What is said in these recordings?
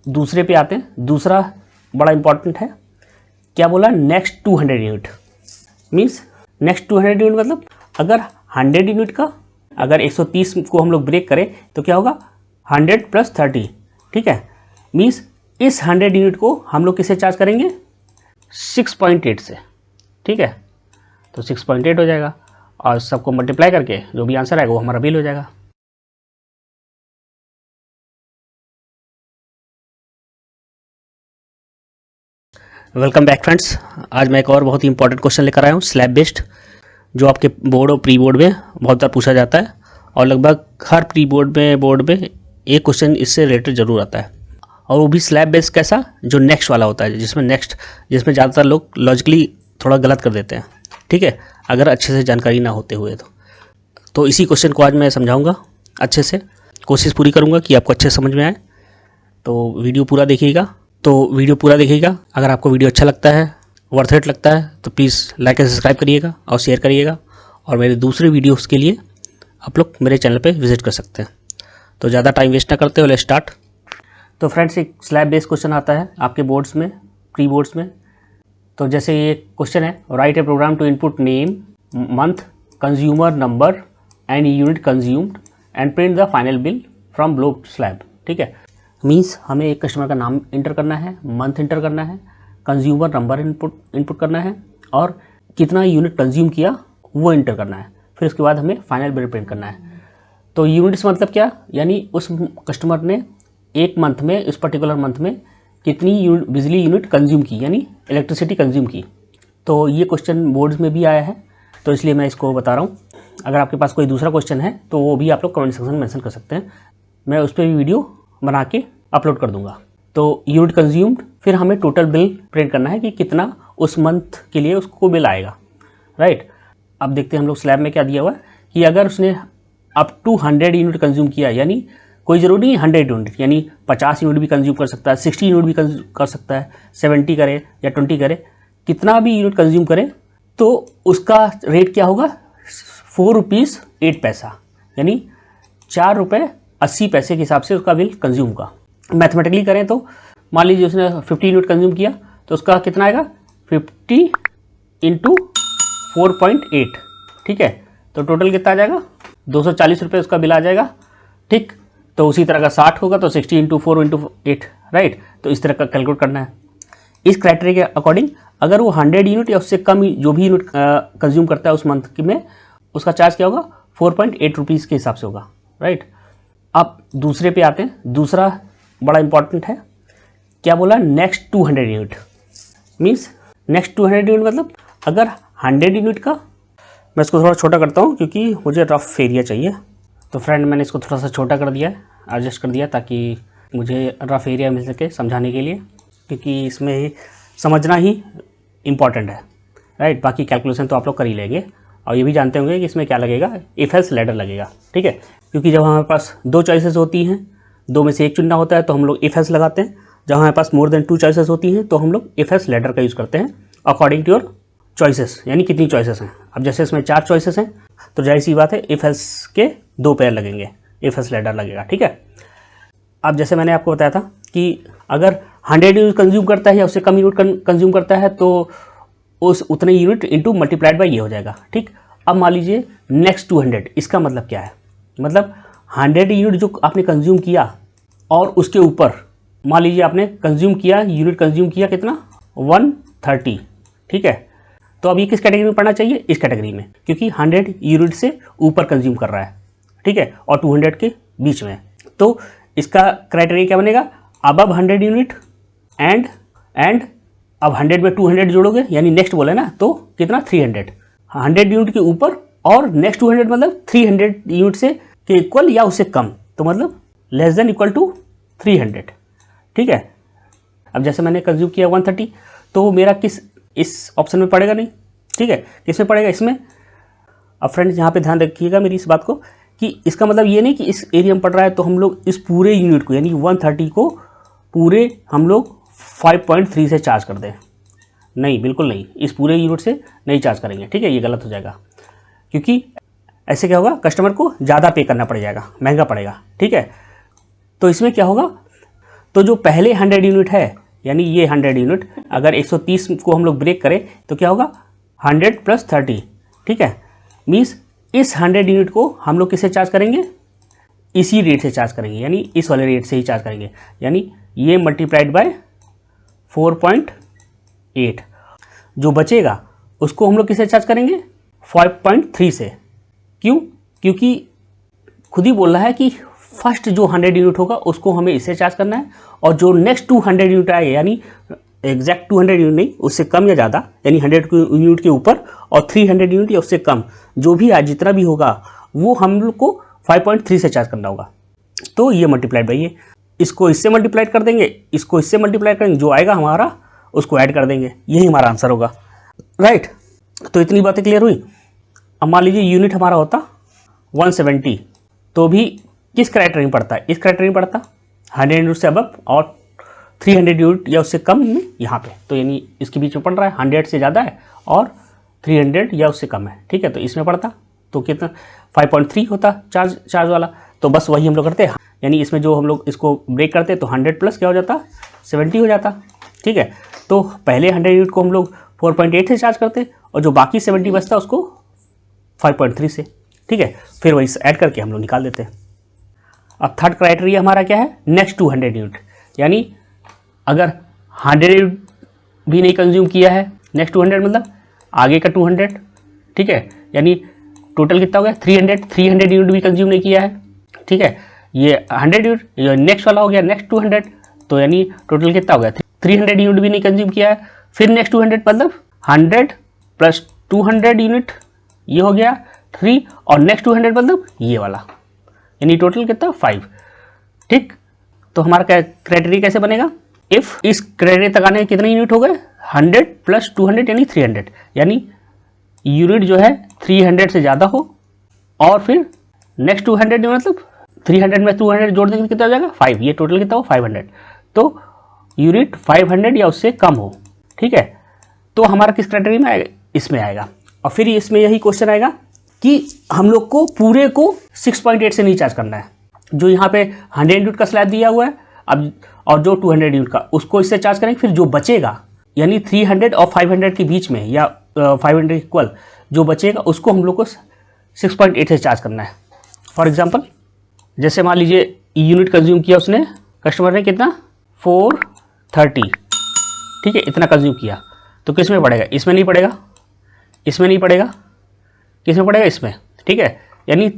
दूसरे पे आते हैं। दूसरा बड़ा इंपॉर्टेंट है, क्या बोला, next 200 unit. Means next 200 unit मतलब अगर 100 यूनिट का, अगर 130 को हम लोग ब्रेक करें तो क्या होगा, 100 + 30, ठीक है। मीन्स इस 100 यूनिट को हम लोग किससे चार्ज करेंगे, 6.8 से, ठीक है। तो 6.8 हो जाएगा और सबको मल्टीप्लाई करके जो भी आंसर आएगा वो हमारा बिल हो जाएगा। Welcome back friends. आज मैं एक और बहुत ही इंपॉर्टेंट क्वेश्चन लेकर आया हूँ, स्लैब बेस्ड, जो आपके बोर्ड और प्री बोर्ड में बहुत बार पूछा जाता है और लगभग हर प्री बोर्ड में एक क्वेश्चन इससे रिलेटेड जरूर आता है। और वो भी स्लैब बेस्ड कैसा, जो नेक्स्ट वाला होता है, जिसमें ज़्यादातर लोग लॉजिकली थोड़ा गलत कर देते हैं, ठीक है, अगर अच्छे से जानकारी ना होते हुए तो इसी क्वेश्चन को आज मैं समझाऊंगा अच्छे से। कोशिश पूरी करूंगा कि आपको अच्छे समझ में आए, तो वीडियो पूरा देखिएगा। अगर आपको वीडियो अच्छा लगता है, वर्थ इट लगता है, तो प्लीज़ लाइक एंड सब्सक्राइब करिएगा और शेयर करिएगा। और मेरे दूसरे वीडियोस के लिए आप लोग मेरे चैनल पे विजिट कर सकते हैं। तो ज़्यादा टाइम वेस्ट ना करते हुए स्टार्ट। तो फ्रेंड्स, एक स्लैब बेस्ड क्वेश्चन आता है आपके बोर्ड्स में, प्री बोर्ड्स में। तो जैसे ये क्वेश्चन है, write a program to input name, month, consumer number and unit consumed and print the final bill from below slab, ठीक है। मीन्स हमें एक कस्टमर का नाम इंटर करना है, मंथ इंटर करना है, कंज्यूमर नंबर इनपुट करना है और कितना यूनिट कंज्यूम किया वो इंटर करना है। फिर उसके बाद हमें फाइनल बिल प्रिंट करना है। तो यूनिट्स मतलब क्या, यानी उस कस्टमर ने एक मंथ में, इस पर्टिकुलर मंथ में कितनी बिजली यूनिट कंज्यूम की, यानी इलेक्ट्रिसिटी कंज्यूम की। तो ये क्वेश्चन बोर्ड्स में भी आया है, तो इसलिए मैं इसको बता रहा हूँ। अगर आपके पास कोई दूसरा क्वेश्चन है तो वो भी आप लोग कमेंट सेक्शन में मेंशन कर सकते हैं, मैं उस पर भी वीडियो बना के अपलोड कर दूंगा। तो यूनिट कंज्यूम्ड, फिर हमें टोटल बिल प्रिंट करना है कि कितना उस मंथ के लिए उसको बिल आएगा, राइट। अब देखते हैं हम लोग स्लैब में क्या दिया हुआ है कि अगर उसने अप टू 100 यूनिट कंज्यूम किया, यानी कोई ज़रूरी नहीं 100 यूनिट, यानी 50 यूनिट भी कंज्यूम कर सकता है, 60 यूनिट भी कर सकता है, 70 करे या 20 करे, कितना भी यूनिट कंज्यूम करे तो उसका रेट क्या होगा, 4 रुपीज़ 8 पैसा, यानी 4 रुपये 80 पैसे के हिसाब से उसका बिल कंज्यूम का। मैथमेटिकली करें तो मान लीजिए उसने 50 यूनिट कंज्यूम किया तो उसका कितना आएगा, 50 × 4.8, ठीक है। तो टोटल कितना आ जाएगा, 240 रुपये उसका बिल आ जाएगा, ठीक। तो उसी तरह का 60 होगा तो 60 × 4 × 8, राइट। तो इस तरह का कैलकुलेट करना है। इस क्राइटेरिया के अकॉर्डिंग अगर वो 100 यूनिट या उससे कम जो भी यूनिट कंज्यूम करता है उस मंथ में, उसका चार्ज क्या होगा, 4.8 रुपीज़ के हिसाब से होगा, राइट। अब दूसरे पे आते हैं। दूसरा बड़ा इंपॉर्टेंट है, क्या बोला, next 200 unit. Means next 200 unit मतलब अगर 100 यूनिट का, मैं इसको थोड़ा छोटा करता हूँ क्योंकि मुझे रफ एरिया चाहिए। तो फ्रेंड, मैंने इसको थोड़ा सा छोटा कर दिया है, एडजस्ट कर दिया, ताकि मुझे रफ एरिया मिल सके समझाने के लिए, क्योंकि इसमें समझना ही इम्पॉर्टेंट है, राइट। बाकी कैलकुलेशन तो आप लोग कर ही लेंगे और ये भी जानते होंगे कि इसमें क्या लगेगा, इफ एल्स लैडर लगेगा, ठीक है। क्योंकि जब हमारे पास 2 चॉइसेस होती हैं, 2 में से एक चुनना होता है तो हम लोग इफ एल्स लगाते हैं। जब हमारे पास मोर देन 2 चॉइसेस होती हैं तो हम लोग इफ एल्स लैडर का यूज़ करते हैं अकॉर्डिंग टू योर चॉइसेस, यानी कितनी चॉइसेस हैं। अब जैसे इसमें 4 चॉइसेस हैं तो जाहिर सी बात है इफ एल्स के 2 पेयर लगेंगे, इफ एल्स लैडर लगेगा, ठीक है। अब जैसे मैंने आपको बताया था कि अगर 100 यूनिट कंज्यूम करता है या उससे कम यूनिट कंज्यूम करता है तो उस उतने यूनिट इंटू मल्टीप्लाइड बाई ये हो जाएगा, ठीक। अब मान लीजिए नेक्स्ट 200, इसका मतलब क्या है, मतलब 100 यूनिट जो आपने कंज्यूम किया और उसके ऊपर मान लीजिए आपने यूनिट कंज्यूम किया कितना, 130, ठीक है। तो अब ये किस कैटेगरी में पढ़ना चाहिए, इस कैटेगरी में, क्योंकि 100 यूनिट से ऊपर कंज्यूम कर रहा है, ठीक है, और 200 के बीच में। तो इसका क्राइटेरिया क्या बनेगा, अबव 100 यूनिट एंड अब 100 में 200 जोड़ोगे, यानी नेक्स्ट बोले ना, तो कितना, 300, 100 यूनिट के ऊपर और नेक्स्ट 200 मतलब 300 यूनिट से के इक्वल या उससे कम, तो मतलब लेस देन इक्वल टू 300, ठीक है। अब जैसे मैंने कंज्यूम किया 130, तो मेरा किस इस ऑप्शन में पड़ेगा नहीं, ठीक है, किस में पड़ेगा, इसमें। अब फ्रेंड्स यहाँ पे ध्यान रखिएगा मेरी इस बात को कि इसका मतलब ये नहीं कि इस एरिया में पड़ रहा है तो हम लोग इस पूरे यूनिट को, यानी 130 को पूरे हम लोग 5.3 से चार्ज कर दें, नहीं, बिल्कुल नहीं, इस पूरे यूनिट से नहीं चार्ज करेंगे, ठीक है, ये गलत हो जाएगा। क्योंकि ऐसे क्या होगा, कस्टमर को ज़्यादा पे करना पड़ जाएगा, महंगा पड़ेगा, ठीक है। तो इसमें क्या होगा, तो जो पहले 100 यूनिट है, यानी ये 100 यूनिट, अगर 130 को हम लोग ब्रेक करें तो क्या होगा 100 + 30, ठीक है। मीन्स इस 100 यूनिट को हम लोग किससे चार्ज करेंगे, इसी रेट से चार्ज करेंगे, यानी इस वाले रेट से ही चार्ज करेंगे, यानी ये मल्टीप्लाइड बाय 4.8। जो बचेगा उसको हम लोग किससे चार्ज करेंगे, 5.3 से। क्यों, क्योंकि खुद ही बोल रहा है कि फर्स्ट जो 100 यूनिट होगा उसको हमें इससे चार्ज करना है, और जो नेक्स्ट 200 यूनिट आएगा, यानी एग्जैक्ट 200 यूनिट नहीं, उससे कम या ज़्यादा, यानी 100 यूनिट के ऊपर और 300 यूनिट या उससे कम, जो भी आज जितना भी होगा वो हम लोग को 5.3 से चार्ज करना होगा। तो ये मल्टीप्लाइड बाई ये, इसको इससे मल्टीप्लाइड कर देंगे, इसको इससे मल्टीप्लाइड करेंगे, जो आएगा हमारा उसको ऐड कर देंगे, यही हमारा आंसर होगा, राइट। तो इतनी बातें क्लियर हुई। अब मान लीजिए यूनिट हमारा होता 170, तो भी किस क्राइटेरिया में पड़ता है, इस क्राइटेरिया में पड़ता 100 यूनिट से अबव और 300 यूनिट या उससे कम में यहाँ पे, तो यानी इसके बीच में पड़ रहा है, 100 से ज़्यादा है और 300 या उससे कम है, ठीक है। तो इसमें पड़ता तो कितना 5.3 होता चार्ज वाला, तो बस वही हम लोग करते हैं, यानी इसमें जो हम लोग इसको ब्रेक करते तो 100 प्लस क्या हो जाता 70 हो जाता, ठीक है। तो पहले 100 यूनिट को हम लोग 4.8 से चार्ज करते और जो बाकी 70 बचता उसको 5.3 से, ठीक है। फिर वही ऐड करके हम लोग निकाल देते हैं। अब थर्ड क्राइटेरिया हमारा क्या है, नेक्स्ट 200 यूनिट, यानी अगर 100 यूनिट भी नहीं कंज्यूम किया है, नेक्स्ट 200 मतलब आगे का 200, ठीक है, यानी टोटल कितना हो गया 300 यूनिट भी कंज्यूम नहीं किया है, ठीक है। ये 100 यूनिट, ये नेक्स्ट वाला हो गया नेक्स्ट 200, तो यानी टोटल कितना हो गया 300 यूनिट भी नहीं कंज्यूम किया है। फिर नेक्स्ट 200 मतलब 100 + 200 यूनिट, ये हो गया 3, और नेक्स्ट 200 मतलब ये वाला, यानी टोटल कितना 5, ठीक। तो हमारा क्राइटेरिया कैसे बनेगा, इफ़ इस क्राइटेरिया तक आने कितने यूनिट हो गए 100 + 200 यानी 300, यानी यूनिट जो है 300 से ज़्यादा हो, और फिर नेक्स्ट 200 मतलब 300 में 200 जोड़ देंगे कितना हो जाएगा 5, ये टोटल कितना हो 500, तो यूनिट 500 या उससे कम हो, ठीक है। तो हमारा किस क्राइटेरिया में आएगा, इसमें आएगा। और फिर इसमें यही क्वेश्चन आएगा कि हम लोग को पूरे को 6.8 से नहीं चार्ज करना है, जो यहाँ पे 100 यूनिट का स्लैब दिया हुआ है अब, और जो 200 यूनिट का उसको इससे चार्ज करेंगे, फिर जो बचेगा यानी 300 और 500 के बीच में या 500 इक्वल जो बचेगा उसको हम लोग को 6.8 से चार्ज करना है। फॉर एग्जांपल जैसे मान लीजिए यूनिट कंज्यूम किया उसने, कस्टमर ने कितना 430, ठीक है, इतना कंज्यूम किया, तो किस में पड़ेगा, इसमें नहीं पड़ेगा, इसमें नहीं पड़ेगा, किस में पड़ेगा, इसमें, ठीक है। यानी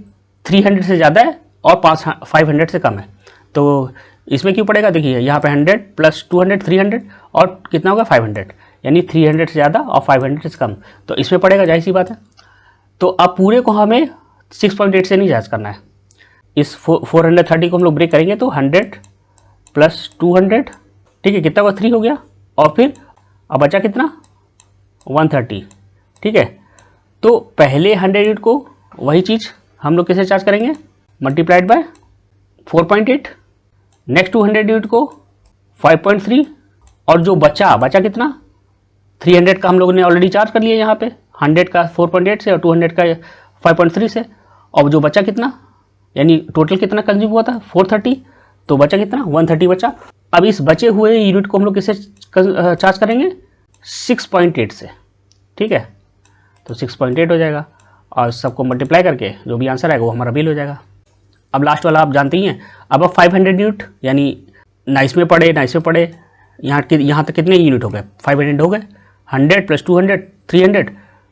300 से ज़्यादा है और 500 से कम है, तो इसमें क्यों पड़ेगा, देखिए यहाँ पे 100 + 200 300 और कितना होगा 500, यानी 300 से ज़्यादा और 500 से कम, तो इसमें पड़ेगा, जाहिर सी बात है। तो अब पूरे को हमें 6.8 से नहीं चार्ज करना है, इस 430 को हम लोग ब्रेक करेंगे तो 100 + 200, ठीक है, कितना हुआ 3 हो गया, और फिर अब बचा कितना 130, ठीक है। तो पहले 100 यूनिट को वही चीज़ हम लोग कैसे चार्ज करेंगे, मल्टीप्लाइड बाय 4.8, नेक्स्ट 200 यूनिट को 5.3, और जो बचा कितना 300 का हम लोगों ने ऑलरेडी चार्ज कर लिया यहाँ पे, 100 का 4.8 से और 200 का 5.3 से, और जो बचा कितना, यानी टोटल कितना कंज्यूम हुआ था 430, तो बचा कितना 130 बचा। अब इस बचे हुए यूनिट को हम लोग किससे चार्ज करेंगे 6.8 से, ठीक है। तो 6.8 हो जाएगा, और सबको मल्टीप्लाई करके जो भी आंसर आएगा वो हमारा बिल हो जाएगा। अब लास्ट वाला आप जानते ही हैं। अब 500 यूनिट, यानी ना इसमें पड़े ना इसमें पड़े, यहाँ तक कितने यूनिट हो गए 500 हो गए, 100 + 200 300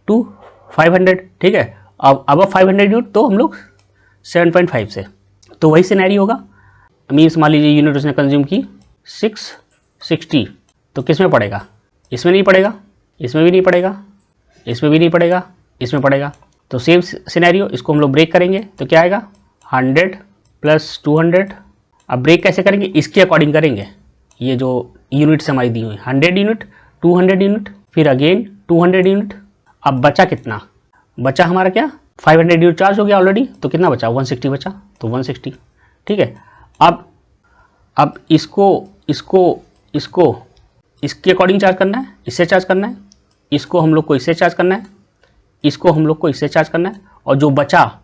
to 500, ठीक है। अब 500 यूनिट तो हम लोग 7.5 से, तो वही सिनेरियो होगा। मीन्स मान लीजिए यूनिट उसने कंज्यूम की 660, तो किस में पड़ेगा, इसमें नहीं पड़ेगा, इसमें भी नहीं पड़ेगा, इसमें भी नहीं पड़ेगा, इसमें पड़ेगा, तो सेम सिनेरियो, इसको हम लोग ब्रेक करेंगे तो क्या आएगा 100 + 200। अब ब्रेक कैसे करेंगे, इसके अकॉर्डिंग करेंगे, ये जो यूनिट्स हमारी दी हुई 100 यूनिट 200 यूनिट फिर अगेन 200 यूनिट। अब बचा कितना, बचा हमारा क्या 500 यूनिट चार्ज हो गया ऑलरेडी, तो कितना बचा 160 बचा, तो 160, ठीक है। अब इसको इसके अकॉर्डिंग चार्ज करना है, इससे चार्ज करना है, इसको हम लोग को इससे चार्ज करना है, इसको हम लोग को इससे चार्ज करना है, और जो बचा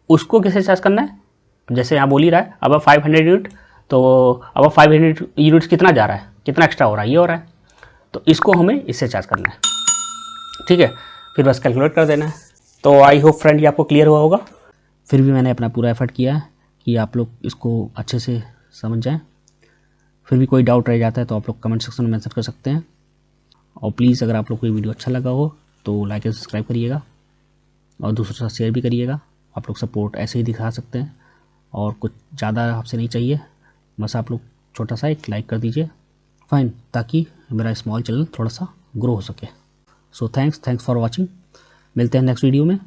उसको किससे चार्ज करना है, जैसे यहाँ बोल ही रहा है। अब 500 यूनिट तो अब 500 यूनिट्स कितना जा रहा है, कितना एक्स्ट्रा हो रहा है, ये हो रहा है, तो इसको हमें इससे चार्ज करना है, ठीक है। फिर बस कैलकुलेट कर देना है। तो आई होप फ्रेंड ये आपको क्लियर हुआ होगा। फिर भी मैंने अपना पूरा एफर्ट किया है कि आप लोग इसको अच्छे से समझ जाएं। फिर भी कोई डाउट रह जाता है तो आप लोग कमेंट सेक्शन में मेंशन कर सकते हैं। और प्लीज़ अगर आप लोग को ये वीडियो अच्छा लगा हो तो लाइक एंड सब्सक्राइब करिएगा और दूसरों के साथ शेयर भी करिएगा। आप लोग सपोर्ट ऐसे ही दिखा सकते हैं और कुछ ज़्यादा आपसे नहीं चाहिए, बस आप लोग छोटा सा एक लाइक कर दीजिए, फाइन, ताकि मेरा स्मॉल चैनल थोड़ा सा ग्रो हो सके। So thanks for watching. मिलते हैं नेक्स्ट वीडियो में।